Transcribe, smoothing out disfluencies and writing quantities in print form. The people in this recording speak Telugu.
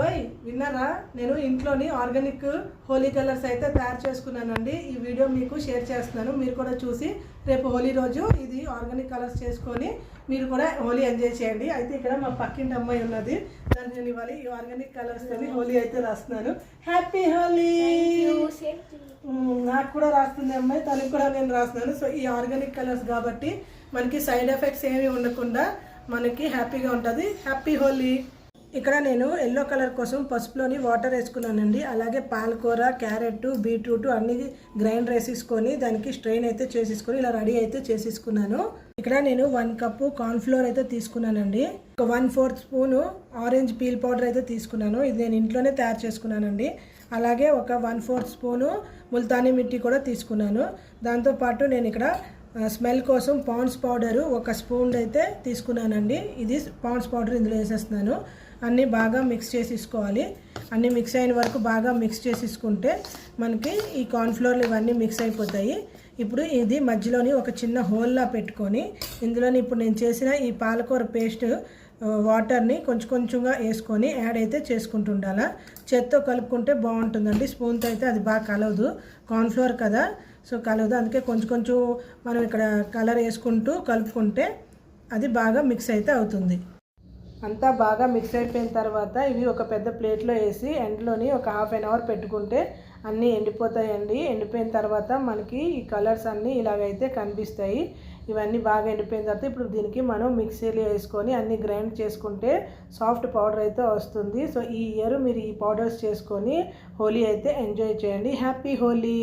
హలో విన్నారా, నేను ఇంట్లోని ఆర్గానిక్ హోలీ కలర్స్ అయితే తయారు చేసుకున్నానండి. ఈ వీడియో మీకు షేర్ చేస్తున్నాను. మీరు కూడా చూసి రేపు హోలీ రోజు ఇది ఆర్గానిక్ కలర్స్ చేసుకొని మీరు కూడా హోలీ ఎంజాయ్ చేయండి. అయితే ఇక్కడ మా పక్కింటి అమ్మాయి ఉన్నది, దాన్ని నేను ఇవ్వాలి. ఈ ఆర్గానిక్ కలర్స్ తోని హోలీ అయితే రాస్తున్నాను. హ్యాపీ హోలీ. నాకు కూడా రాస్తుంది అమ్మాయి, తనకు కూడా నేను రాస్తున్నాను. సో ఈ ఆర్గానిక్ కలర్స్ కాబట్టి మనకి సైడ్ ఎఫెక్ట్స్ ఏమి ఉండకుండా మనకి హ్యాపీగా ఉంటుంది. హ్యాపీ హోలీ. ఇక్కడ నేను ఎల్లో కలర్ కోసం పసుపులోని వాటర్ వేసుకున్నానండి. అలాగే పాలకూర, క్యారెట్, బీట్రూట్ అన్ని గ్రైండ్ వేసేసుకొని దానికి స్ట్రెయిన్ అయితే చేసేసుకొని ఇలా రెడీ అయితే చేసేసుకున్నాను. ఇక్కడ నేను 1 కప్పు కార్న్ఫ్లోర్ అయితే తీసుకున్నానండి. ఒక 1/4 స్పూను ఆరెంజ్ పీల్ పౌడర్ అయితే తీసుకున్నాను. ఇది నేను ఇంట్లోనే తయారు చేసుకున్నానండి. అలాగే ఒక 1/4 స్పూను ముల్తానీ మిట్టి కూడా తీసుకున్నాను. దాంతోపాటు నేను ఇక్కడ స్మెల్ కోసం పాండ్స్ పౌడరు 1 స్పూన్ అయితే తీసుకున్నానండి. ఇది పాండ్స్ పౌడర్ ఇందులో వేసేస్తున్నాను. అన్నీ బాగా మిక్స్ చేసేసుకోవాలి. అన్నీ మిక్స్ అయిన వరకు బాగా మిక్స్ చేసేసుకుంటే మనకి ఈ కార్న్ఫ్లోర్లు ఇవన్నీ మిక్స్ అయిపోతాయి. ఇప్పుడు ఇది మధ్యలోని ఒక చిన్న హోల్లా పెట్టుకొని ఇందులోని ఇప్పుడు నేను చేసిన ఈ పాలకూర పేస్ట్ వాటర్ని కొంచెం కొంచెంగా వేసుకొని యాడ్ అయితే చేసుకుంటుండాలా. చేత్తో కలుపుకుంటే బాగుంటుందండి. స్పూన్తో అయితే అది బాగా కలవదు, కార్న్ఫ్లోర్ కదా, సో కలవదు. అందుకే కొంచెం కొంచెం మనం ఇక్కడ కలర్ వేసుకుంటూ కలుపుకుంటే అది బాగా మిక్స్ అయితే అవుతుంది. అంతా బాగా మిక్స్ అయిపోయిన తర్వాత ఇవి ఒక పెద్ద ప్లేట్లో వేసి ఎండలోని ఒక 1/2 అవర్ పెట్టుకుంటే అన్నీ ఎండిపోతాయండి. ఎండిపోయిన తర్వాత మనకి ఈ కలర్స్ అన్నీ ఇలాగైతే కనిపిస్తాయి. ఇవన్నీ బాగా ఎండిపోయిన తర్వాత ఇప్పుడు దీనికి మనం మిక్సీలో వేసుకొని అన్నీ గ్రైండ్ చేసుకుంటే సాఫ్ట్ పౌడర్ అయితే వస్తుంది. సో ఈ ఇయర్ మీరు ఈ పౌడర్స్ చేసుకొని హోలీ అయితే ఎంజాయ్ చేయండి. హ్యాపీ హోలీ.